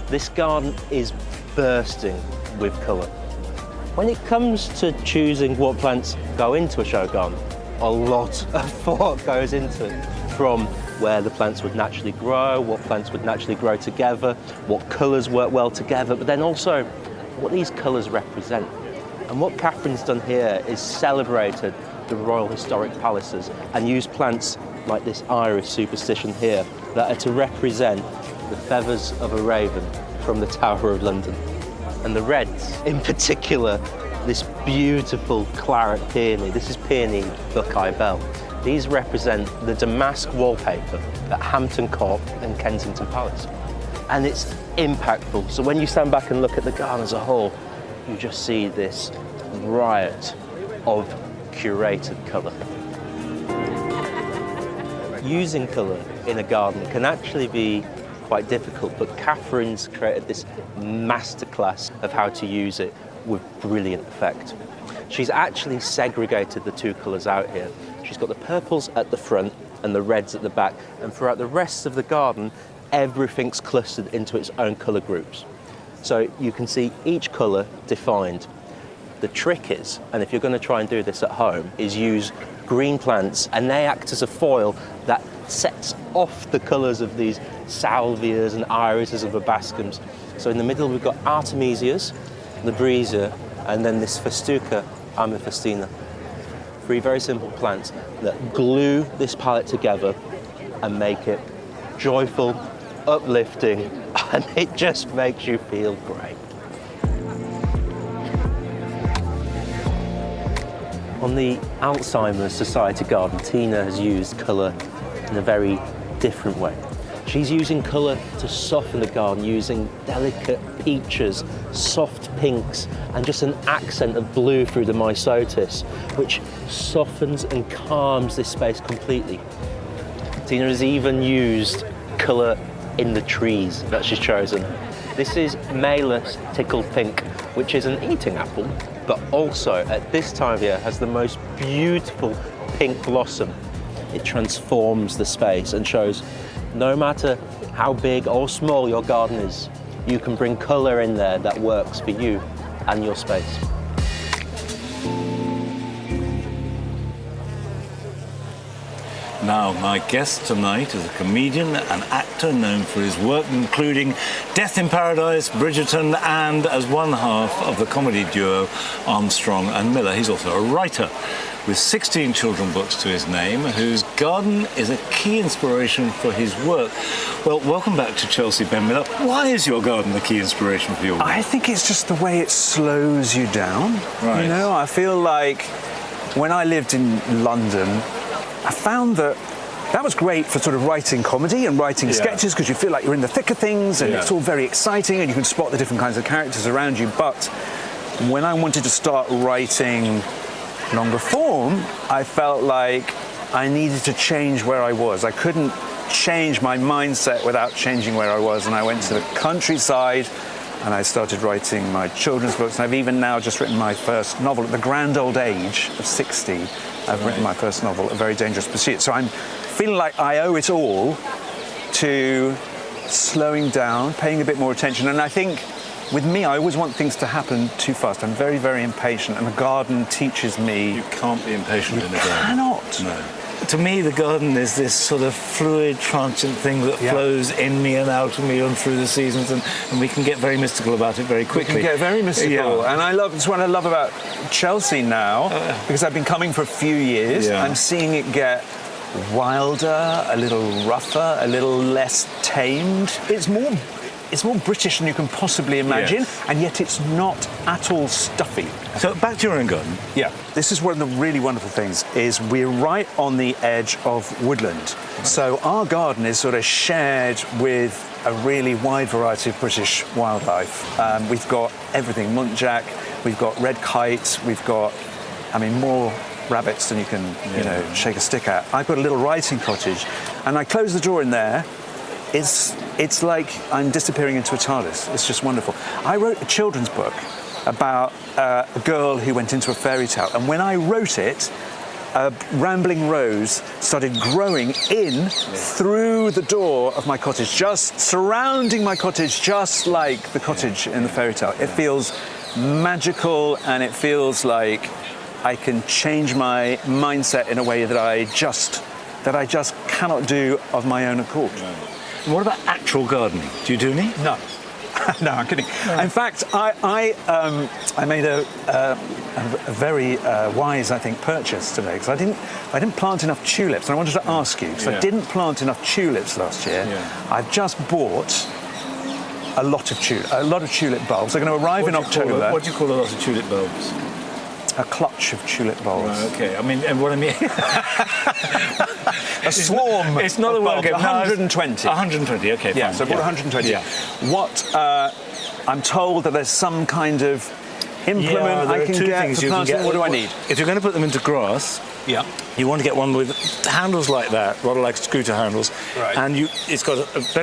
This garden is bursting with colour. When it comes to choosing what plants go into a show garden, a lot of thought goes into it, from where the plants would naturally grow, what plants would naturally grow together, what colours work well together, but then also what these colours represent. And what Catherine's done here is celebrated the Royal Historic Palaces and used plants like this iris superstition here that are to represent the feathers of a raven from the Tower of London. And the reds, in particular, this beautiful claret peony, this is peony Buckeye Bell. These represent the damask wallpaper at Hampton Court and Kensington Palace. And it's impactful. So when you stand back and look at the garden as a whole, you just see this riot of curated colour. Using colour in a garden can actually be quite difficult, but Catherine's created this masterclass of how to use it with brilliant effect. She's actually segregated the two colours out here. She's got the purples at the front and the reds at the back, and throughout the rest of the garden, everything's clustered into its own colour groups. So you can see each colour defined. The trick is, and if you're going to try and do this at home, is use green plants, and they act as a foil that sets off the colours of these salvias and irises and verbascums. So in the middle we've got artemisias, libresia, and then this festuca amethystina. Three very simple plants that glue this palette together and make it joyful, uplifting, and it just makes you feel great. On the Alzheimer's Society garden, Tina has used colour in a very different way. She's using colour to soften the garden, using delicate peaches, soft pinks, and just an accent of blue through the myosotis, which softens and calms this space completely. Tina has even used colour in the trees that she's chosen. This is Malus tickled pink, which is an eating apple, but also at this time of year has the most beautiful pink blossom. It transforms the space and shows no matter how big or small your garden is, you can bring colour in there that works for you and your space. Now, my guest tonight is a comedian and actor known for his work including Death in Paradise, Bridgerton, and as one half of the comedy duo Armstrong and Miller. He's also a writer with 16 children's books to his name, whose garden is a key inspiration for his work. Well, welcome back to Chelsea, Ben Miller. Why is your garden the key inspiration for your work? I think it's just the way it slows you down. Right. You know, I feel like when I lived in London, I found that was great for sort of writing comedy and writing sketches, because you feel like you're in the thick of things and it's all very exciting and you can spot the different kinds of characters around you. But when I wanted to start writing longer form, I felt like I needed to change where I was. I couldn't change my mindset without changing where I was, and I went to the countryside and I started writing my children's books, and I've even now just written my first novel at the grand old age of 60. I've written my first novel, A Very Dangerous Pursuit. So I'm feeling like I owe it all to slowing down, paying a bit more attention, and I think with me, I always want things to happen too fast. I'm very, very impatient, and the garden teaches me... You can't be impatient in the garden. Cannot. No. To me, the garden is this sort of fluid, transient thing that flows in me and out of me and through the seasons, and we can get very mystical about it very quickly. We can get very mystical, yeah. and that's what I love about Chelsea now, because I've been coming for a few years. Yeah. I'm seeing it get wilder, a little rougher, a little less tamed. It's more British than you can possibly imagine, and yet it's not at all stuffy. So back to your own garden. Yeah, this is one of the really wonderful things, is we're right on the edge of woodland. So our garden is sort of shared with a really wide variety of British wildlife. We've got everything, muntjac, we've got red kites, we've got, more rabbits than you can, shake a stick at. I've got a little writing cottage, and I close the door in there. It's like I'm disappearing into a TARDIS. It's just wonderful. I wrote a children's book about a girl who went into a fairy tale, and when I wrote it, a rambling rose started growing in through the door of my cottage, just surrounding my cottage, just like the cottage in the fairy tale. It feels magical, and it feels like I can change my mindset in a way that I just cannot do of my own accord. And what about actual gardening? Do you do any? No. No, I'm kidding. No. In fact, I made a very wise, I think, purchase today, because I didn't plant enough tulips. And I wanted to ask you, because I didn't plant enough tulips last year. Yeah. I've just bought a lot of tulip bulbs. They're going to arrive in October. What do you call a lot of tulip bulbs? A clutch of tulip bulbs. Right, okay. And what I mean... a swarm. It's not a word. 120. 120, okay, fine. Yeah, so I bought 120. Yeah. What, I'm told that there's some kind of implement I can get for planting. What do I need? If you're going to put them into grass, you want to get one with handles like that, rather like scooter handles. Right. And it's got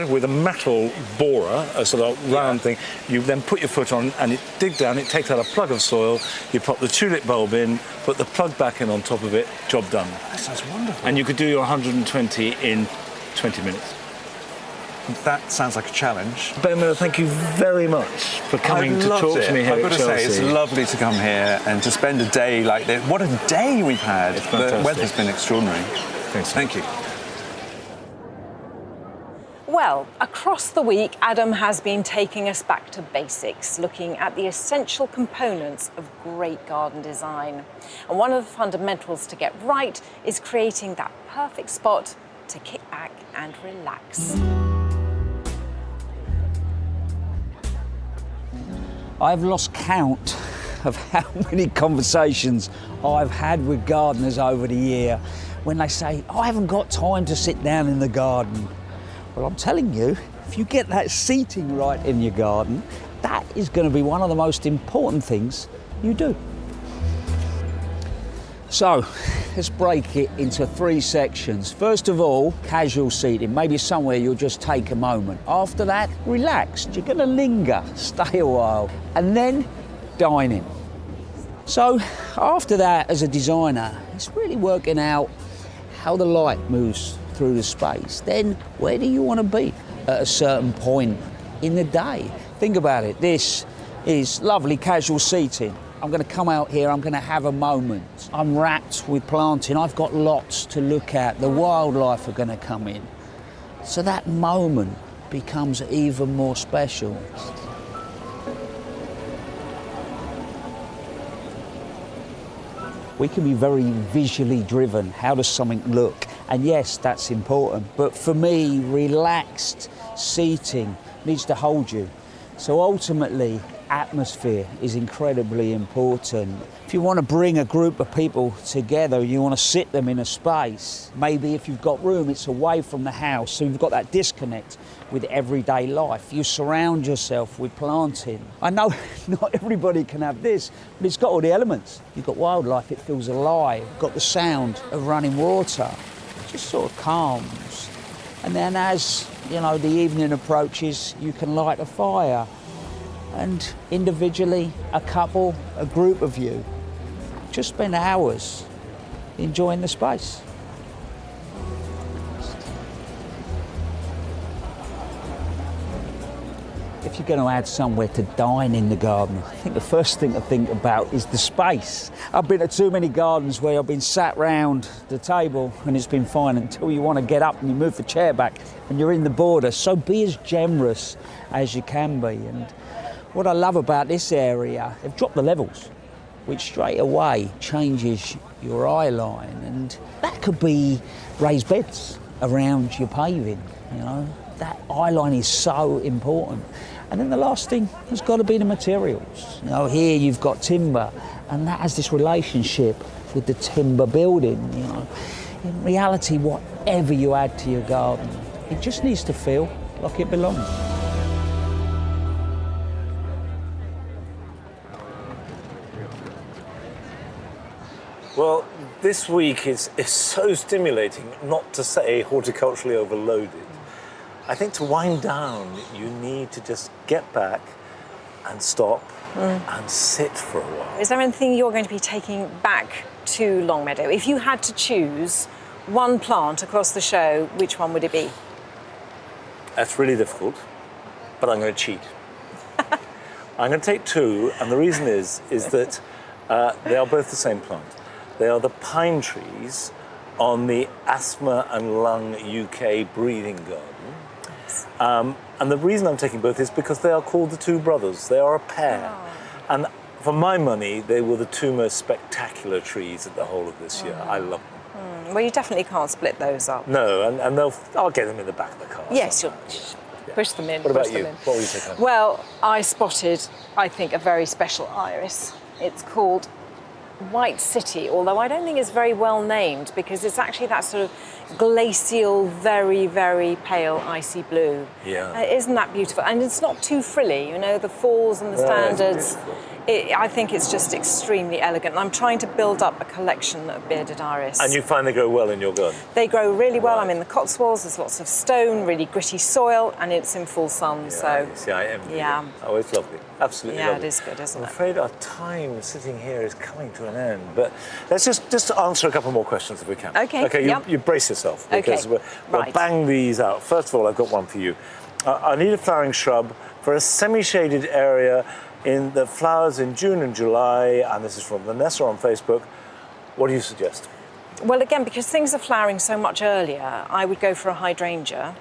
with a metal borer, a sort of round thing. You then put your foot on, and it dig down. It takes out a plug of soil. You pop the tulip bulb in, put the plug back in on top of it. Job done. That sounds wonderful. And you could do your 120 in 20 minutes. That sounds like a challenge. Ben Miller, thank you very much for coming to talk to me here I've got at to Chelsea. say, it's lovely to come here and to spend a day like this. What a day we've had. It's fantastic. The weather's been extraordinary. Thanks. Thank you. Well, across the week, Adam has been taking us back to basics, looking at the essential components of great garden design. And one of the fundamentals to get right is creating that perfect spot to kick back and relax. I've lost count of how many conversations I've had with gardeners over the year when they say, I haven't got time to sit down in the garden. Well, I'm telling you, if you get that seating right in your garden, that is going to be one of the most important things you do. So, let's break it into 3 sections. First of all, casual seating, maybe somewhere you'll just take a moment. After that, relaxed, you're gonna linger, stay a while. And then, dining. So, after that, as a designer, it's really working out how the light moves through the space. Then, where do you want to be at a certain point in the day? Think about it, this is lovely casual seating. I'm going to come out here, I'm going to have a moment. I'm wrapped with planting, I've got lots to look at, the wildlife are going to come in. So that moment becomes even more special. We can be very visually driven. How does something look? And yes, that's important. But for me, relaxed seating needs to hold you. So ultimately, atmosphere is incredibly important. If you want to bring a group of people together, you want to sit them in a space. Maybe if you've got room, it's away from the house, so you've got that disconnect with everyday life. You surround yourself with planting. I know not everybody can have this, but it's got all the elements. You've got wildlife, it feels alive. You've got the sound of running water. It just sort of calms. And then as, you know, the evening approaches, you can light a fire. And individually, a couple, a group of you, just spend hours enjoying the space. If you're going to add somewhere to dine in the garden, I think the first thing to think about is the space. I've been to too many gardens where I've been sat round the table and it's been fine until you want to get up and you move the chair back and you're in the border. So be as generous as you can be. And what I love about this area, they've dropped the levels, which straight away changes your eye line. And that could be raised beds around your paving, you know. That eye line is so important. And then the last thing has got to be the materials. You know, here you've got timber, and that has this relationship with the timber building, you know. In reality, whatever you add to your garden, it just needs to feel like it belongs. Well, this week is so stimulating, not to say horticulturally overloaded. I think to wind down, you need to just get back and stop and sit for a while. Is there anything you're going to be taking back to Longmeadow? If you had to choose one plant across the show, which one would it be? That's really difficult, but I'm going to cheat. I'm going to take two, and the reason is that they are both the same plant. They are the pine trees on the Asthma and Lung UK breeding garden. And the reason I'm taking both is because they are called the two brothers. They are a pair. Oh. And for my money, they were the two most spectacular trees of the whole of this year. I love them. Well, you definitely can't split those up. No, and I'll get them in the back of the car. Yes, you'll push them in. What about you? What were you taking? Well, I spotted, I think, a very special iris. It's called White City, although I don't think it's very well named because it's actually that sort of glacial, very, very pale, icy blue. Yeah. Isn't that beautiful? And it's not too frilly, you know, the falls and the standards. I think it's just extremely elegant. And I'm trying to build up a collection of bearded iris. And you find they grow well in your garden? They grow really well. I'm in the Cotswolds, there's lots of stone, really gritty soil, and it's in full sun, so... See, I envy you. Oh, it's lovely. Absolutely lovely. Yeah, it is good, isn't it? I'm afraid our time sitting here is coming to an end, but let's just answer a couple more questions if we can. Okay. Okay, you brace yourself, because we'll bang these out. First of all, I've got one for you. I need a flowering shrub for a semi-shaded area in the flowers in June and July, and this is from Vanessa on Facebook. What do you suggest? Well, again, because things are flowering so much earlier, I would go for a hydrangea.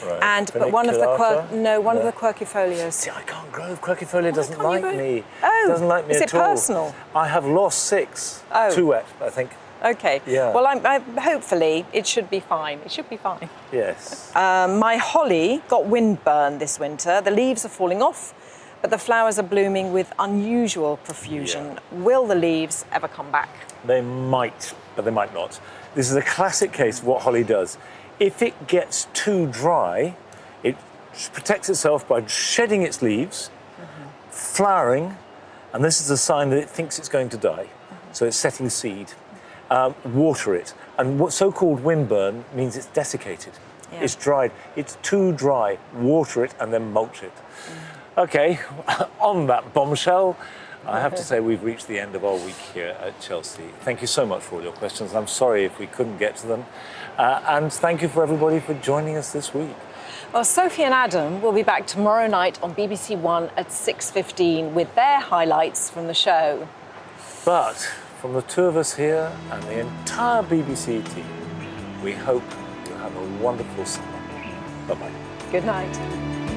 Right. But one of the quercifolios. See, I can't grow. Quercifolia doesn't like me. Oh, doesn't like me at all. Is it personal? I have lost 6. Oh. Too wet, I think. Okay. Yeah. Well, hopefully it should be fine. It should be fine. Yes. My holly got windburn this winter. The leaves are falling off, but the flowers are blooming with unusual profusion. Yeah. Will the leaves ever come back? They might, but they might not. This is a classic case of what holly does. If it gets too dry, it protects itself by shedding its leaves, flowering, and this is a sign that it thinks it's going to die. So it's setting seed. Water it. And what so-called windburn means it's desiccated. Yeah. It's dried. It's too dry. Water it and then mulch it. Okay, on that bombshell, I have to say we've reached the end of our week here at Chelsea. Thank you so much for all your questions. I'm sorry if we couldn't get to them. And thank you for everybody for joining us this week. Well, Sophie and Adam will be back tomorrow night on BBC One at 6:15 with their highlights from the show. But from the two of us here and the entire BBC team, we hope you have a wonderful summer. Bye-bye. Good night.